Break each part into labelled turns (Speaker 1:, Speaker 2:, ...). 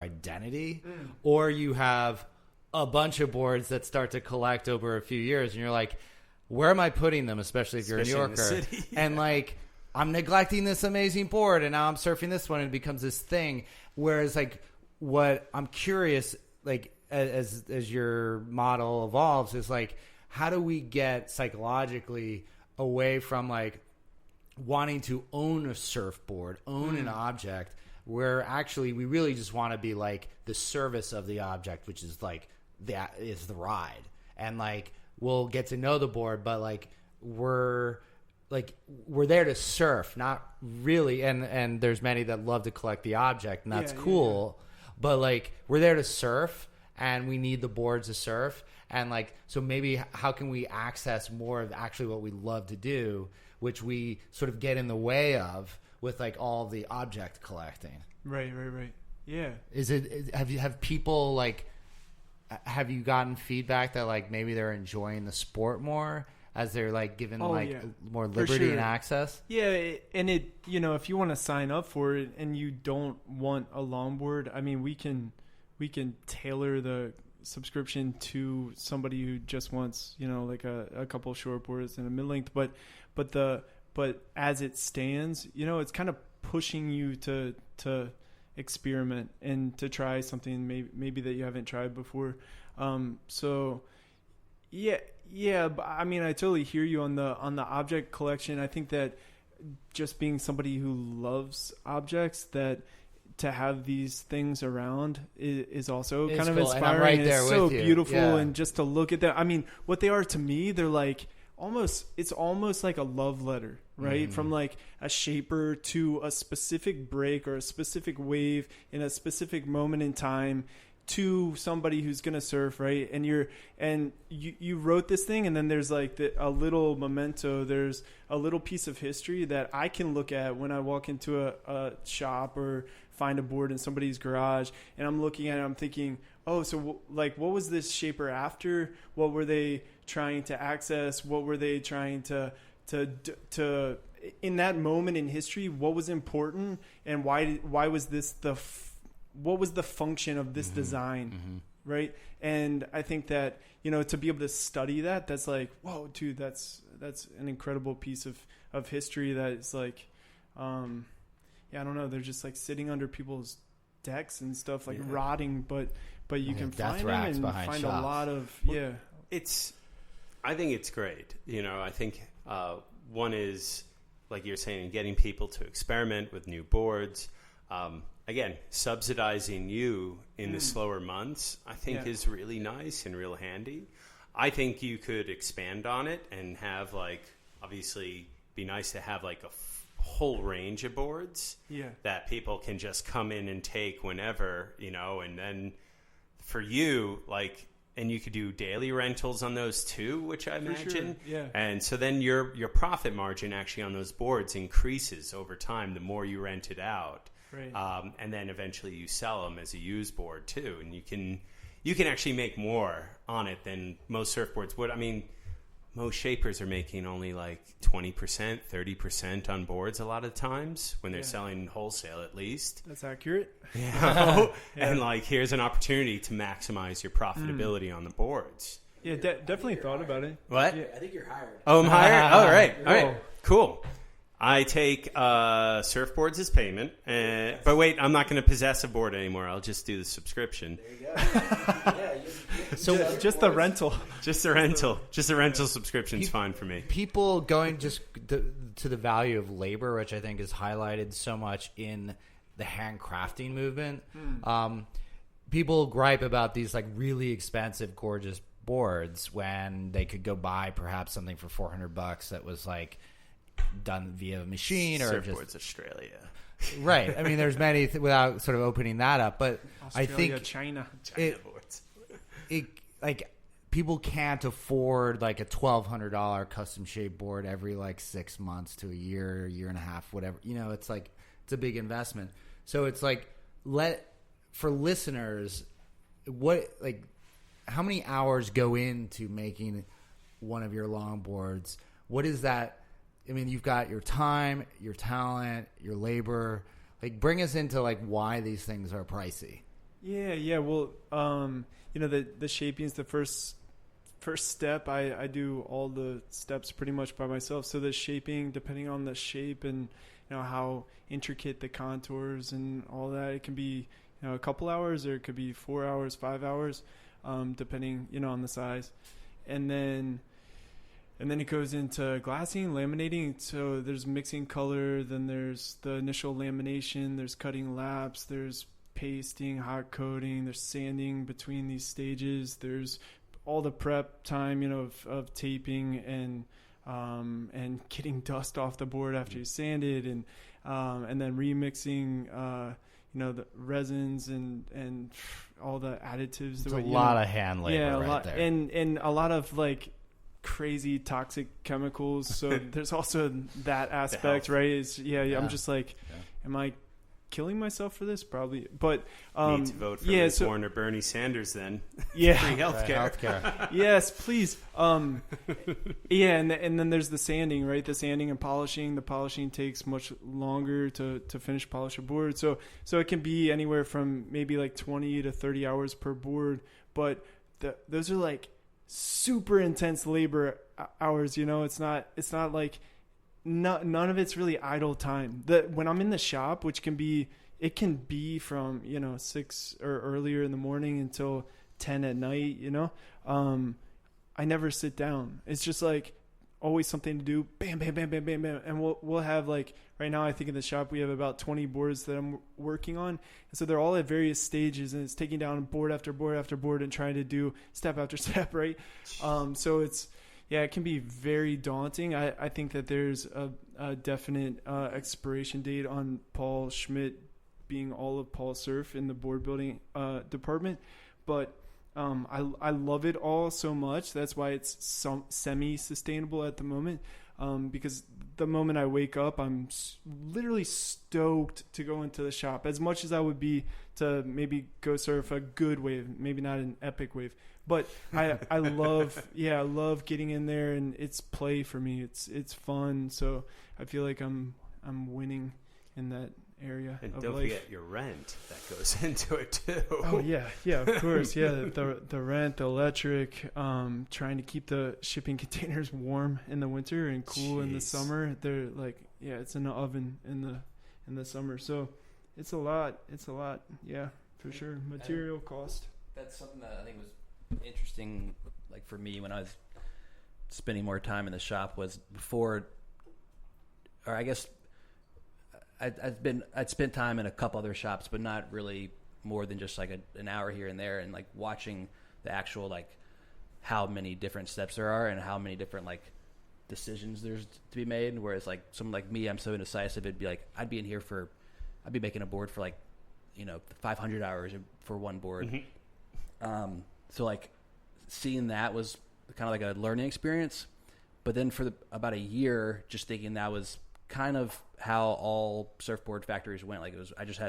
Speaker 1: identity, or you have a bunch of boards that start to collect over a few years, and you're like, where am I putting them? Especially if you're a New Yorker, and like, I'm neglecting this amazing board, and now I'm surfing this one, and it becomes this thing. Whereas, like, what I'm curious, like, as your model evolves, is like, how do we get psychologically away from like wanting to own a surfboard, own an object, where actually we really just want to be like the service of the object, which is like that is the ride, and like we'll get to know the board, but like we're there to surf, not really. And there's many that love to collect the object, and that's cool. Yeah. But like we're there to surf, and we need the boards to surf. And like, so maybe how can we access more of actually what we love to do, which we sort of get in the way of with like all the object collecting.
Speaker 2: Right. Yeah.
Speaker 1: Have people like, have you gotten feedback that like maybe they're enjoying the sport more as they're like given more liberty and access?
Speaker 2: Yeah. And it, if you want to sign up for it and you don't want a longboard, I mean, we can tailor the subscription to somebody who just wants, like a couple short boards and a mid-length, but as it stands, it's kind of pushing you to experiment and to try something maybe that you haven't tried before. So yeah, but I mean, I totally hear you on the object collection. I think that just being somebody who loves objects, that to have these things around is also it's kind of cool. Inspiring.
Speaker 1: Right, there
Speaker 2: it's
Speaker 1: with
Speaker 2: so
Speaker 1: you.
Speaker 2: Beautiful,
Speaker 1: yeah.
Speaker 2: And just to look at them. I mean, what they are to me, they're like it's almost like a love letter, right? From like a shaper to a specific break or a specific wave in a specific moment in time to somebody who's gonna surf, right? And you wrote this thing, and then there's like a little memento. There's a little piece of history that I can look at when I walk into a shop or find a board in somebody's garage, and I'm looking at it, I'm thinking, oh, so like, what was this shaper after? What were they trying to access? What were they trying to in that moment in history? What was important, and why was this what was the function of this design, right? And I think that to be able to study that's like, whoa, dude, that's an incredible piece of history that is like, I don't know. They're just like sitting under people's decks and stuff, like rotting, but you can find them and find shops. A lot of
Speaker 3: I think it's great. I think one is, like you're saying, getting people to experiment with new boards. Again, subsidizing you in the slower months, I think is really nice and real handy. I think you could expand on it and have obviously be nice to have a whole range of boards that people can just come in and take whenever, and then for you, and you could do daily rentals on those too, which I imagine.
Speaker 2: Sure. Yeah.
Speaker 3: And so then your profit margin actually on those boards increases over time the more you rent it out.
Speaker 2: Right.
Speaker 3: And then eventually you sell them as a used board too, and you can actually make more on it than most surfboards would. I mean, most shapers are making only 20%, 30% on boards a lot of times when they're selling wholesale, at least.
Speaker 2: That's accurate.
Speaker 3: And here's an opportunity to maximize your profitability on the boards.
Speaker 2: Yeah, definitely thought about it.
Speaker 3: What?
Speaker 4: Yeah, I think you're hired.
Speaker 3: Oh, I'm hired? All right. Cool. I take surfboards as payment, but wait, I'm not going to possess a board anymore. I'll just do the subscription.
Speaker 4: There you go.
Speaker 2: So just the rental.
Speaker 3: Just the rental. Just the rental subscription's fine for me.
Speaker 1: People going just to the value of labor, which I think is highlighted so much in the handcrafting movement. People gripe about these really expensive, gorgeous boards when they could go buy perhaps something for $400 that was done via a machine or
Speaker 3: Surfboards Australia.
Speaker 1: Right. I mean, there's many without sort of opening that up, but
Speaker 2: Australia,
Speaker 1: I think
Speaker 2: China
Speaker 3: boards.
Speaker 1: People can't afford a $1,200 custom shaped board every 6 months to a year and a half, whatever. It's it's a big investment. So it's for listeners, how many hours go into making one of your longboards? What is that? I mean, you've got your time, your talent, your labor. Bring us into why these things are pricey.
Speaker 2: Yeah. Well, the shaping's the first step. I do all the steps pretty much by myself. So the shaping, depending on the shape and how intricate the contours and all that, it can be a couple hours, or it could be 4 hours, 5 hours, depending on the size. And then it goes into glassing, laminating. So there's mixing color, then there's the initial lamination, there's cutting laps, there's pasting, hot coating, there's sanding between these stages, there's all the prep time, of taping and getting dust off the board after you sand it, and then remixing, the resins and all the additives.
Speaker 1: It's a lot of hand labor there.
Speaker 2: And a lot of like crazy toxic chemicals. So there's also that aspect, right? I'm just like, am I killing myself for this? Probably, but
Speaker 3: need to vote for Liz Warren or Bernie Sanders then.
Speaker 2: Yeah,
Speaker 3: free healthcare.
Speaker 2: Yes, please. And then there's the sanding, right? The sanding and polishing. The polishing takes much longer to finish polish a board. So it can be anywhere from maybe like 20 to 30 hours per board. But those are like super intense labor hours. It's not like. None of it's really idle time. When I'm in the shop, which can be from 6 or earlier in the morning until 10 at night. I never sit down. It's just like always something to do. Bam, bam, bam, bam, bam, bam, and we'll have like right now. I think in the shop we have about 20 boards that I'm working on, and so they're all at various stages, and it's taking down board after board after board and trying to do step after step, right? So it's. Yeah, it can be very daunting. I think that there's a definite expiration date on Paul Schmidt being all of Paul Surf in the board building department. But I love it all so much. That's why it's semi-sustainable at the moment. Because the moment I wake up, I'm literally stoked to go into the shop. As much as I would be to maybe go surf a good wave, maybe not an epic wave. But I love getting in there, and it's play for me. It's fun. So I feel like I'm winning in that area.
Speaker 3: And
Speaker 2: of
Speaker 3: don't
Speaker 2: life.
Speaker 3: forget your rent that goes into it too.
Speaker 2: Oh yeah, of course, yeah. The rent, the electric, trying to keep the shipping containers warm in the winter and cool in the summer. They're like, it's in the oven in the summer. So it's a lot. Yeah, for sure. Material cost.
Speaker 5: That's something that I think was interesting, like for me when I was spending more time in the shop, was before, or I guess I'd spent time in a couple other shops, but not really more than just like an hour here and there, and like watching the actual like how many different steps there are and how many different like decisions there's to be made. Whereas like someone like me, I'm so indecisive. It'd be like I'd be making a board for like 500 hours for one board. Mm-hmm. So like seeing that was kind of like a learning experience, but then for about a year, just thinking that was kind of how all surfboard factories went. Like it was, I just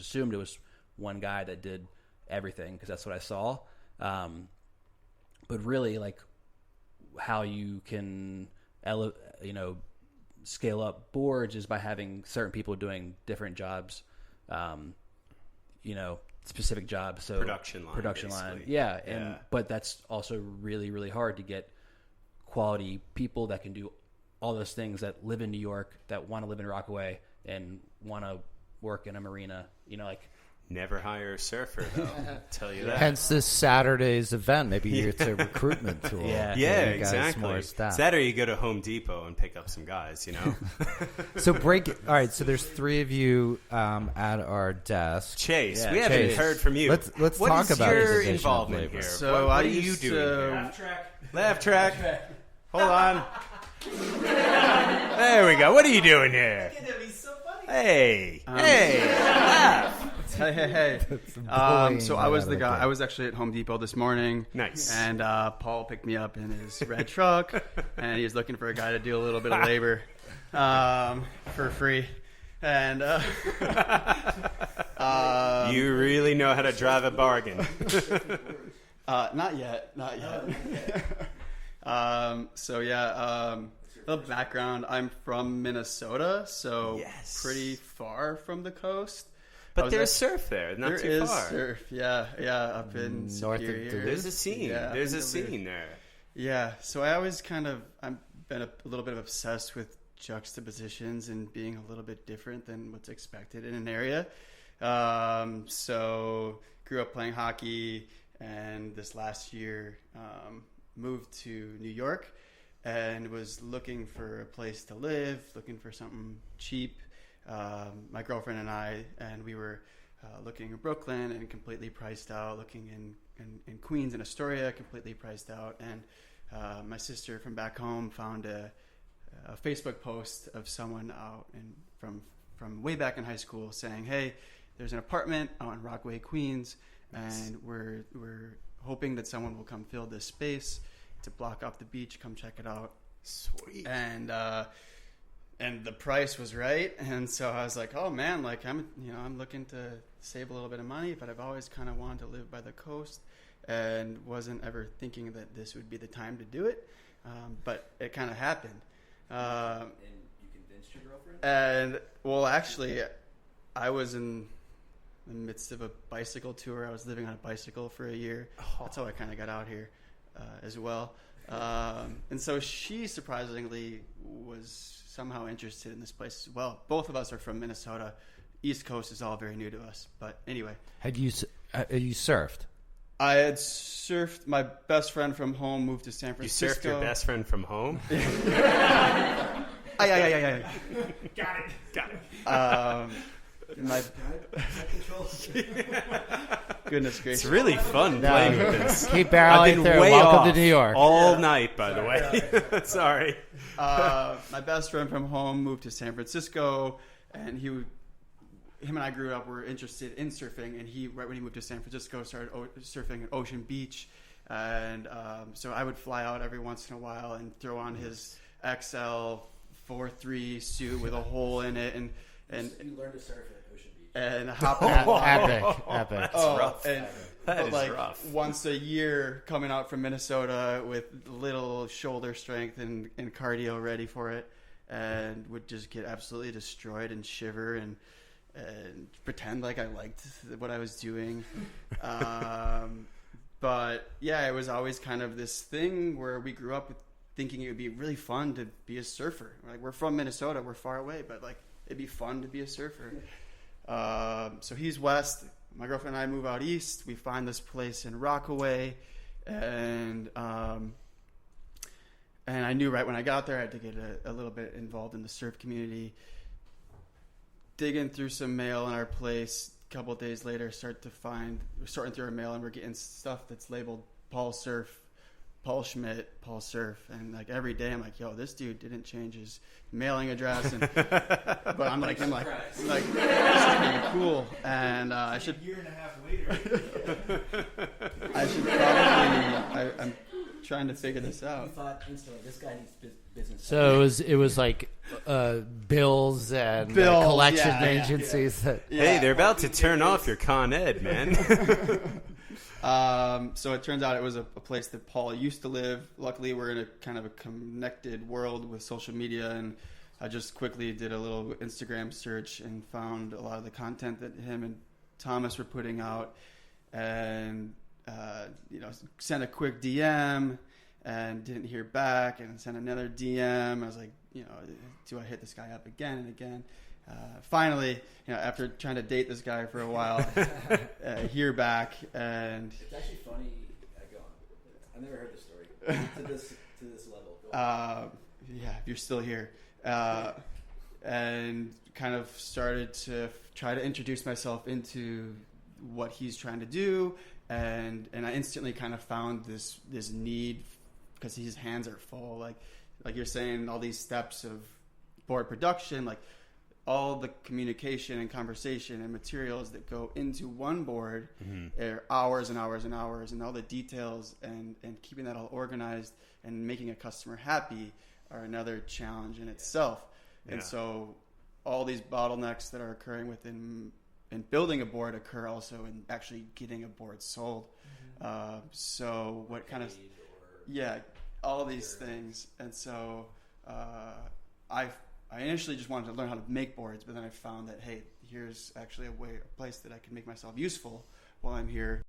Speaker 5: assumed it was one guy that did everything because that's what I saw. But really like how you can, scale up boards is by having certain people doing different jobs, specific jobs. So production line. Yeah. But that's also really, really hard to get quality people that can do all those things, that live in New York, that want to live in Rockaway and want to work in a marina,
Speaker 3: Never hire a surfer, though. Tell you that.
Speaker 1: Hence this Saturday's event. Maybe it's a recruitment tool.
Speaker 3: Yeah, exactly. Saturday you go to Home Depot and pick up some guys,
Speaker 1: So all right, so there's three of you at our desk.
Speaker 3: Chase, we haven't heard from you.
Speaker 1: Let's talk about
Speaker 3: your involvement here.
Speaker 6: So
Speaker 3: what are you doing here? Left track. Hold on. There we go. What are you doing here? Hey. Hey.
Speaker 6: So I was the guy. I was actually at Home Depot this morning.
Speaker 3: Nice.
Speaker 6: And Paul picked me up in his red truck, and he was looking for a guy to do a little bit of labor for free. And
Speaker 3: you really know how to drive a bargain.
Speaker 6: Not yet. The background, I'm from Minnesota, so pretty far from the coast.
Speaker 3: But there's surf there, not too far.
Speaker 6: There is surf, yeah, up in
Speaker 1: North of
Speaker 6: Superior.
Speaker 1: Duluth.
Speaker 3: There's a scene.
Speaker 6: Yeah,
Speaker 3: There's a scene there.
Speaker 6: Yeah, so I always I've been a little bit obsessed with juxtapositions and being a little bit different than what's expected in an area. So grew up playing hockey, and this last year moved to New York and was looking for a place to live, looking for something cheap. My girlfriend and we were looking in Brooklyn and completely priced out, looking in Queens and Astoria, completely priced out. And my sister from back home found a Facebook post of someone out from way back in high school saying, hey, there's an apartment out in Rockaway, Queens, and we're hoping that someone will come fill this space to block off the beach. Come check it out.
Speaker 3: Sweet.
Speaker 6: And the price was right, and so I was like, oh man, like I'm looking to save a little bit of money, but I've always kind of wanted to live by the coast, and wasn't ever thinking that this would be the time to do it, but it kind of happened.
Speaker 5: And you convinced your girlfriend?
Speaker 6: And well, actually, I was in the midst of a bicycle tour. I was living on a bicycle for a year. That's how I kind of got out here as well. And so she surprisingly was somehow interested in this place as well. Both of us are from Minnesota. East Coast is all very new to us. But anyway.
Speaker 1: Had you surfed?
Speaker 6: I had surfed. My best friend from home moved to San Francisco.
Speaker 3: You surfed your best friend from home?
Speaker 6: Aye.
Speaker 2: Got it.
Speaker 6: My goodness gracious.
Speaker 3: It's really fun playing with this.
Speaker 1: Keep barreling through. Welcome to New York.
Speaker 3: All night, by the way. Sorry.
Speaker 6: My best friend from home moved to San Francisco, and him and I grew up. Were interested in surfing, and right when he moved to San Francisco, started surfing at Ocean Beach, and so I would fly out every once in a while and throw on his XL 4.3 suit with a hole in it, and
Speaker 4: you learned to surf at Ocean Beach.
Speaker 6: And hop on.
Speaker 1: Epic.
Speaker 3: Rough.
Speaker 6: But
Speaker 3: is
Speaker 6: like
Speaker 3: rough.
Speaker 6: once a year, coming out from Minnesota with little shoulder strength and cardio ready for it, and would just get absolutely destroyed and shiver and pretend like I liked what I was doing. But yeah, it was always kind of this thing where we grew up thinking it would be really fun to be a surfer. Like, we're from Minnesota, we're far away, but like it'd be fun to be a surfer. So he's west. My girlfriend and I move out east. We find this place in Rockaway, and I knew right when I got there I had to get a little bit involved in the surf community. Digging through some mail in our place. A couple of days later, we're sorting through our mail, and we're getting stuff that's labeled Paul Surf, Paul Schmidt, Paul Surf, and like every day I'm like, yo, this dude didn't change his mailing address, but I'm like, this is pretty cool, and I should.
Speaker 2: A year and a half later.
Speaker 6: I should probably. I'm trying to figure this
Speaker 4: You
Speaker 6: out.
Speaker 4: thought instantly, this guy needs business.
Speaker 1: So it was like bills and
Speaker 6: Bills,
Speaker 1: collection
Speaker 6: yeah.
Speaker 1: agencies. That,
Speaker 3: Hey, they're about to turn off your Con Ed, man.
Speaker 6: So it turns out it was a place that Paul used to live. Luckily, we're in a kind of a connected world with social media, and I just quickly did a little Instagram search and found a lot of the content that him and Thomas were putting out, and sent a quick DM and didn't hear back, and sent another DM. I was like, do I hit this guy up again and again? Finally, after trying to date this guy for a while, hear back, and
Speaker 4: It's actually funny. Go on. I've never heard this story to this level. Go on.
Speaker 6: if you're still here, and kind of started to try to introduce myself into what he's trying to do, and I instantly kind of found this need, because his hands are full, like you're saying, all these steps of board production, like all the communication and conversation and materials that go into one board are hours and hours and hours, and all the details and keeping that all organized and making a customer happy are another challenge in itself.
Speaker 3: Yeah.
Speaker 6: And so all these bottlenecks that are occurring within in building a board occur also in actually getting a board sold. So what kind of all these things. And so I initially just wanted to learn how to make boards, but then I found that, hey, here's actually a place that I can make myself useful while I'm here.